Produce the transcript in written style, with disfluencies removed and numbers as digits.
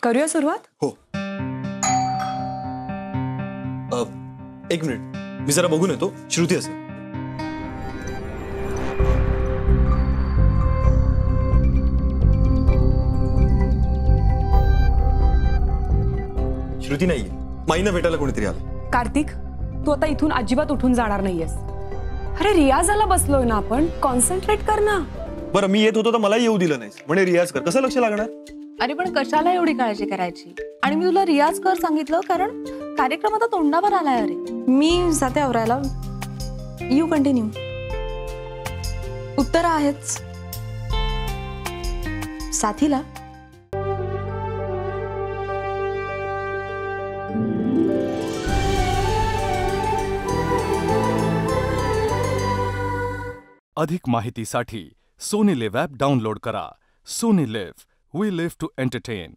करूया सुरुवात? हो. एक मिनिट, मी जरा बघून येतो. श्रुती असेल. श्रुती नाहीये. माईना भेटायला कोणीतरी आलं. कार्तिक, तू आता इथून अजिबात उठून जाणार नाहीयेस. अरे रियाजाला बसलोय ना आपण, कॉन्सन्ट्रेट कर ना. बरं, मी येत होतो तर मला येऊ दिलं नाहीस. म्हणे रियाज कर. कसं लक्ष लागणार? अरे पण कशाला एवढी काळजी करायची? आणि मी तुला रियाज कर सांगितलं कारण कार्यक्रम आता तोंडावर आलाय. अरे मी जाते आवरायला. You continue. उत्तर आहेच साथीला. अधिक माहितीसाठी सोनी लिव्ह ॲप डाउनलोड करा. Sony Liv, we live to entertain.